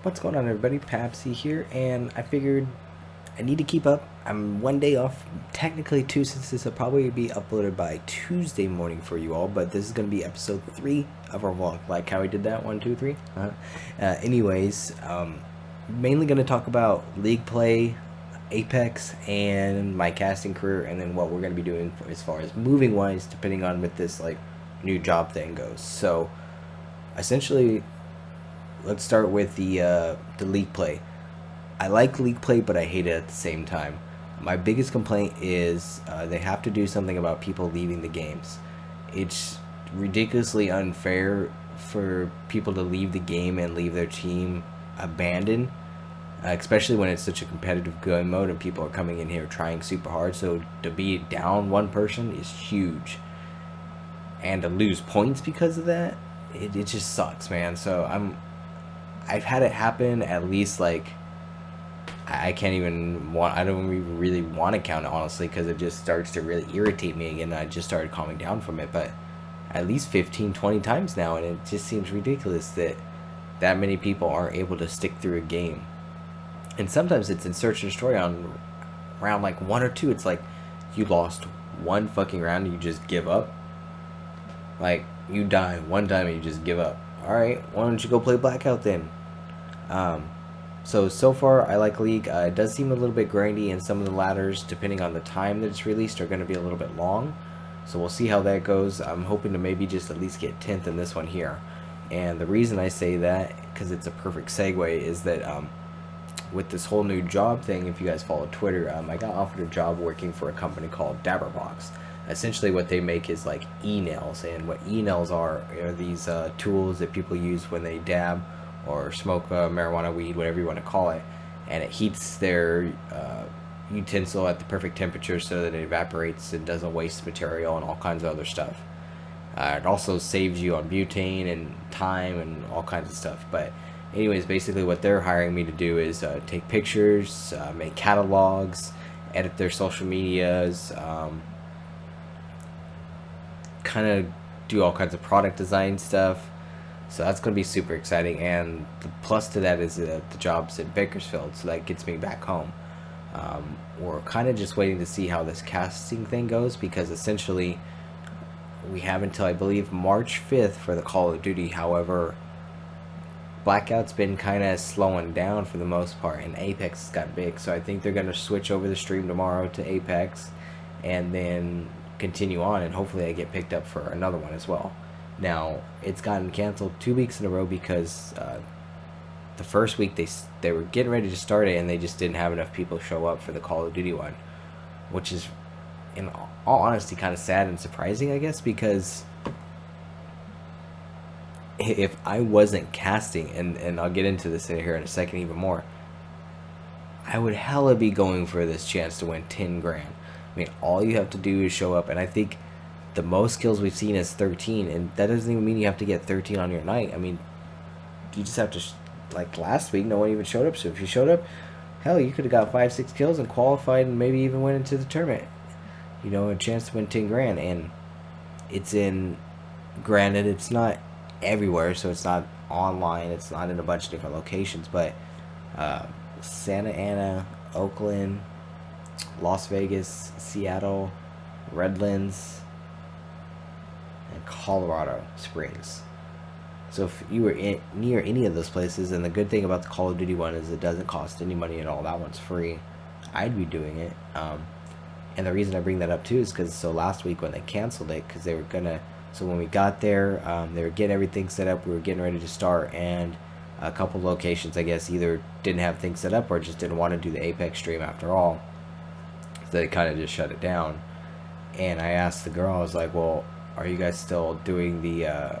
What's going on, everybody? Papsy here, and I figured I need to keep up. I'm one day off, technically two, since this will probably be uploaded by Tuesday morning for you all, but this is going to be episode 3 of our vlog. Like how we did that, 1, 2, 3? Mainly going to talk about League play, Apex, and my casting career, and then what we're going to be doing as far as moving wise, depending on what this like new job thing goes. So, essentially, let's start with the League play. I like League play, but I hate it at the same time. My biggest complaint is they have to do something about people leaving the games. It's ridiculously unfair for people to leave the game and leave their team abandoned, especially when it's such a competitive game mode and people are coming in here trying super hard. So to be down one person is huge, and to lose points because of that, it just sucks, man. So I've had it happen at least like I don't even really want to count it, honestly, because it just starts to really irritate me again. I just started calming down from it, but at least 15-20 times now, and it just seems ridiculous that many people aren't able to stick through a game. And sometimes it's in search and destroy on round like 1 or 2. It's like you lost one fucking round and you just give up. Like, you die one time and you just give up. Alright, why don't you go play Blackout then? So far I like League. It does seem a little bit grindy, and some of the ladders, depending on the time that it's released, are going to be a little bit long. So we'll see how that goes. I'm hoping to maybe just at least get 10th in this one here. And the reason I say that, because it's a perfect segue, is that with this whole new job thing, if you guys follow Twitter, I got offered a job working for a company called Dabberbox. Essentially what they make is like e-nails, and what e-nails are these tools that people use when they dab or smoke marijuana, weed, whatever you want to call it, and it heats their utensil at the perfect temperature so that it evaporates and doesn't waste material and all kinds of other stuff. It also saves you on butane and time and all kinds of stuff. But anyways, basically what they're hiring me to do is take pictures, make catalogs, edit their social medias, kind of do all kinds of product design stuff. So that's going to be super exciting, and the plus to that is that the job's in Bakersfield, so that gets me back home. We're kind of just waiting to see how this casting thing goes, because essentially we have until I believe March 5th for the Call of Duty. However, Blackout's been kind of slowing down for the most part, and Apex has got big, so I think they're going to switch over the stream tomorrow to Apex and then continue on, and hopefully I get picked up for another one as well. Now, it's gotten canceled 2 weeks in a row because the first week they were getting ready to start it, and they just didn't have enough people show up for the Call of Duty one, which is, in all honesty, kind of sad and surprising, I guess, because if I wasn't casting, and I'll get into this here in a second even more, I would hella be going for this chance to win 10 grand. I mean, all you have to do is show up, and I think the most kills we've seen is 13, and that doesn't even mean you have to get 13 on your night. I mean, you just have to, like last week, no one even showed up, so if you showed up, hell, you could have got 5-6 kills and qualified and maybe even went into the tournament. You know, a chance to win 10 grand, and granted, it's not everywhere, so it's not online, it's not in a bunch of different locations, but Santa Ana, Oakland, Las Vegas, Seattle, Redlands, and Colorado Springs. So if you were near any of those places, and the good thing about the Call of Duty one is it doesn't cost any money at all, that one's free, I'd be doing it. And the reason I bring that up too is because last week when they canceled it, because they were gonna, so when we got there, they were getting everything set up, we were getting ready to start, and a couple locations, I guess, either didn't have things set up or just didn't want to do the Apex stream after all, so they kind of just shut it down. And I asked the girl, I was like, well, are you guys still doing the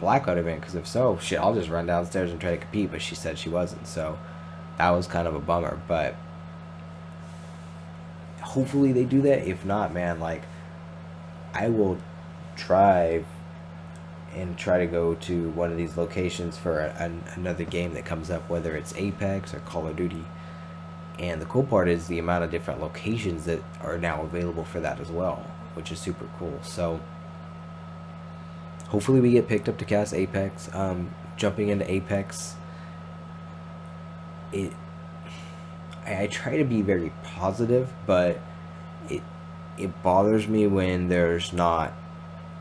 Blackout event? Because if so, shit, I'll just run downstairs and try to compete. But she said she wasn't, so that was kind of a bummer. But hopefully they do that. If not, man, like, I will try to go to one of these locations for another game that comes up, whether it's Apex or Call of Duty. And the cool part is the amount of different locations that are now available for that as well, which is super cool. So hopefully we get picked up to cast Apex. Jumping into Apex, it I try to be very positive, but it it bothers me when there's not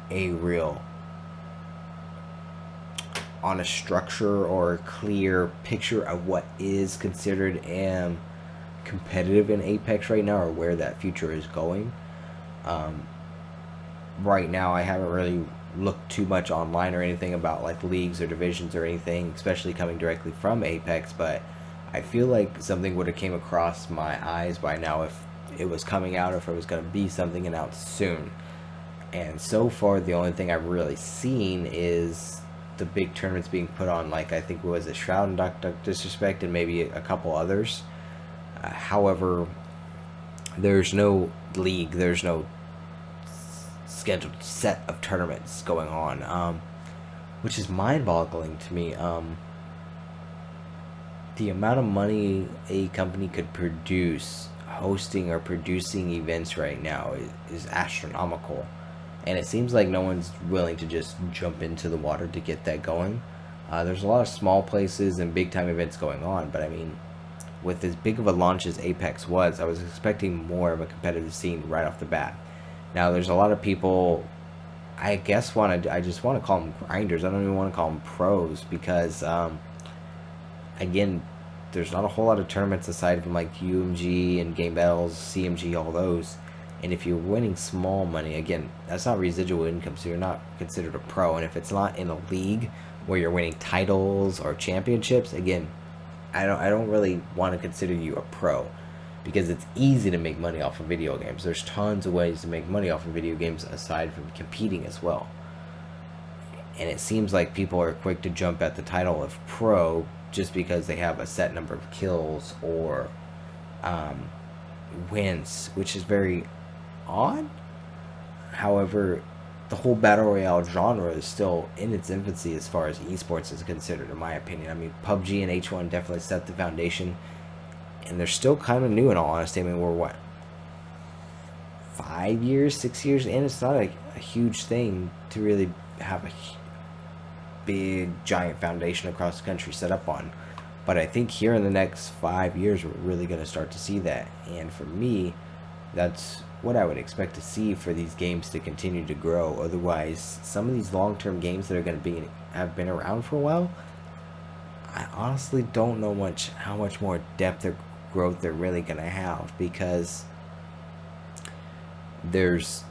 a real honest structure or a clear picture of what is considered competitive in Apex right now, or where that future is going. Um, right now, I haven't really looked too much online or anything about like leagues or divisions or anything, especially coming directly from Apex. But I feel like something would have came across my eyes by now if it was coming out, or if it was going to be something announced soon. And so far, the only thing I've really seen is the big tournaments being put on. Like, I think it was a Shroud and Dr. Disrespect and maybe a couple others. However, there's no league, there's no scheduled set of tournaments going on, which is mind-boggling to me. The amount of money a company could produce hosting or producing events right now is astronomical, and it seems like no one's willing to just jump into the water to get that going. There's a lot of small places and big time events going on, but I mean, with as big of a launch as Apex was, I was expecting more of a competitive scene right off the bat. Now, there's a lot of people, I guess, I just want to call them grinders. I don't even want to call them pros, because, again, there's not a whole lot of tournaments aside from like UMG and Game Battles, CMG, all those. And if you're winning small money, again, that's not residual income, so you're not considered a pro. And if it's not in a league where you're winning titles or championships, again, I don't really want to consider you a pro, because it's easy to make money off of video games. There's tons of ways to make money off of video games aside from competing as well. And it seems like people are quick to jump at the title of pro just because they have a set number of kills or wins, which is very odd. However, the whole battle royale genre is still in its infancy as far as esports is considered, in my opinion. I mean, PUBG and H1 definitely set the foundation, and they're still kind of new, in all honesty. I mean, we're what, 5 years, 6 years in? It's not a huge thing to really have a big, giant foundation across the country set up on. But I think here in the next 5 years, we're really going to start to see that. And for me, that's what I would expect to see for these games to continue to grow. Otherwise, some of these long-term games that are going to have been around for a while, I honestly don't know how much more depth or growth they're really going to have, because there's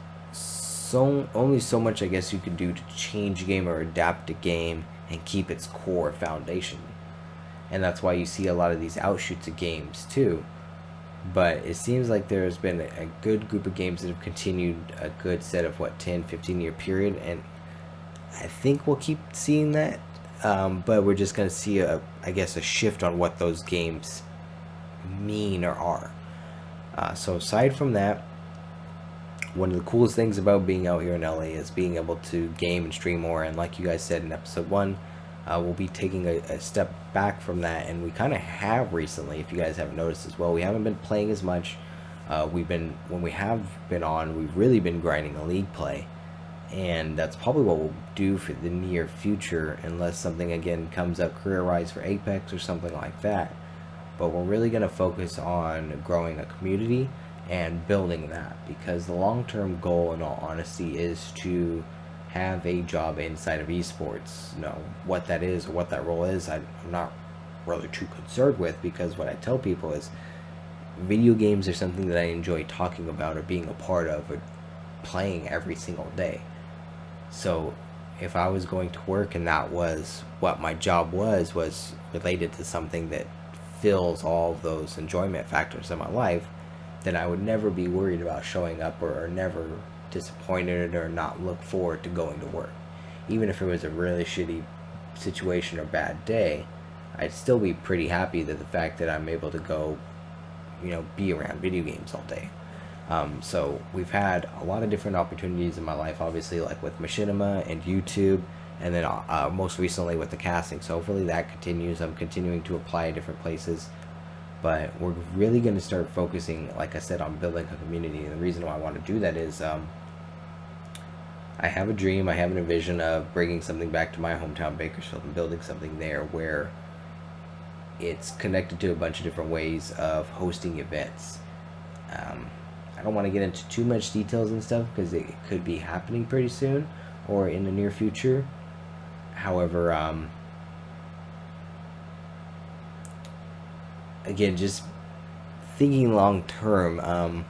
only so much, I guess, you can do to change a game or adapt a game and keep its core foundation. And that's why you see a lot of these outshoots of games too. But it seems like there's been a good group of games that have continued a good set of 10-15 year period, and I think we'll keep seeing that. But we're just going to see a shift on what those games mean or are. So aside from that, one of the coolest things about being out here in LA is being able to game and stream more. And like you guys said in episode 1, we'll be taking a step back from that, and we kind of have recently, if you guys haven't noticed as well. We haven't been playing as much. When we have been on, we've really been grinding a league play, and that's probably what we'll do for the near future, unless something again comes up career-wise for Apex or something like that. But we're really going to focus on growing a community and building that, because the long-term goal, in all honesty, is to have a job inside of esports. What that is or what that role is, I'm not really too concerned with, because what I tell people is video games are something that I enjoy talking about or being a part of or playing every single day. So if I was going to work and that was what my job was related to something that fills all of those enjoyment factors in my life, then I would never be worried about showing up, or never disappointed or not look forward to going to work. Even if it was a really shitty situation or bad day, I'd still be pretty happy that the fact that I'm able to go, be around video games all day. So we've had a lot of different opportunities in my life, obviously, like with Machinima and YouTube, and then most recently with the casting. So hopefully that continues. I'm continuing to apply at different places, but we're really going to start focusing, like I said, on building a community. And the reason why I want to do that is I have a dream, I have a vision of bringing something back to my hometown, Bakersfield, and building something there where it's connected to a bunch of different ways of hosting events. I don't want to get into too much details and stuff because it could be happening pretty soon or in the near future. However, again, just thinking long term,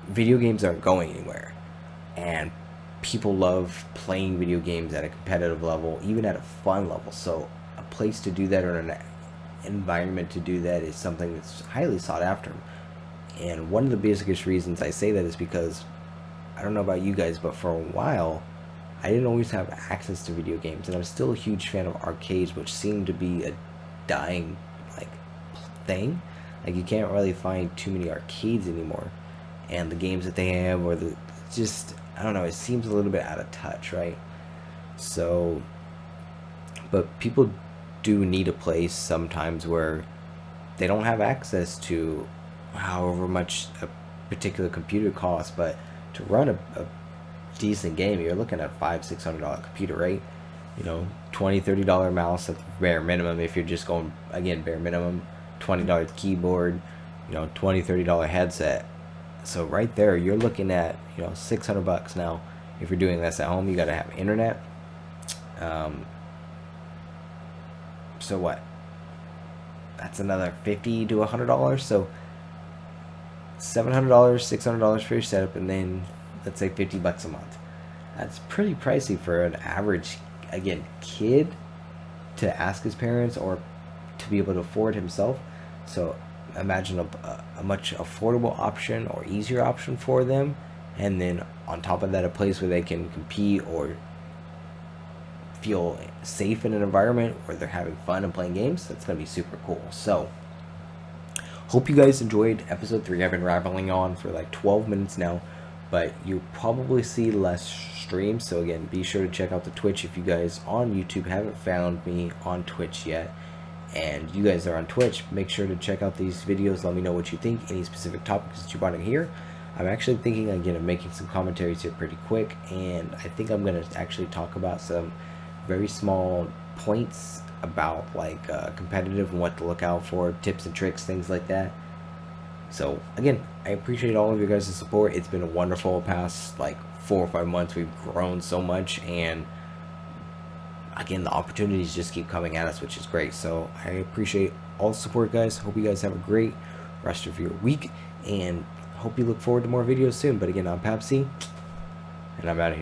video games aren't going anywhere, and people love playing video games at a competitive level, even at a fun level. So a place to do that or an environment to do that is something that's highly sought after. And one of the biggest reasons I say that is because, I don't know about you guys, but for a while I didn't always have access to video games, and I'm still a huge fan of arcades, which seem to be a dying like thing. Like, you can't really find too many arcades anymore, and the games that they have, or the just, I don't know, it seems a little bit out of touch, right? So, but people do need a place sometimes where they don't have access to however much a particular computer costs, but to run a decent game, you're looking at $500-$600 computer, right? You know, $20-$30 mouse at the bare minimum. If you're just going, again, bare minimum, $20 keyboard, you know, $20-$30 headset. So right there, you're looking at, you know, $600 now. If you're doing this at home, you got to have internet. So what? That's another $50 to $100. So $700, $600 for your setup, and then let's say $50 a month. That's pretty pricey for an average, again, kid to ask his parents or to be able to afford himself. So imagine a much affordable option or easier option for them, and then on top of that, a place where they can compete or feel safe in an environment where they're having fun and playing games. That's going to be super cool. So hope you guys enjoyed episode 3. I've been rambling on for like 12 minutes now, but you'll probably see less streams. So again, be sure to check out the Twitch if you guys on YouTube haven't found me on Twitch yet, and you guys are on Twitch. Make sure to check out these videos. Let me know what you think, any specific topics that you want to hear. I'm actually thinking again of making some commentaries here pretty quick, and I think I'm going to actually talk about some very small points about like competitive and what to look out for, tips and tricks, things like that. So again, I appreciate all of your guys' support. It's been a wonderful past like 4 or 5 months. We've grown so much, and again, the opportunities just keep coming at us, which is great. So I appreciate all the support, guys. Hope you guys have a great rest of your week, and hope you look forward to more videos soon. But again, I'm Papc, and I'm out of here.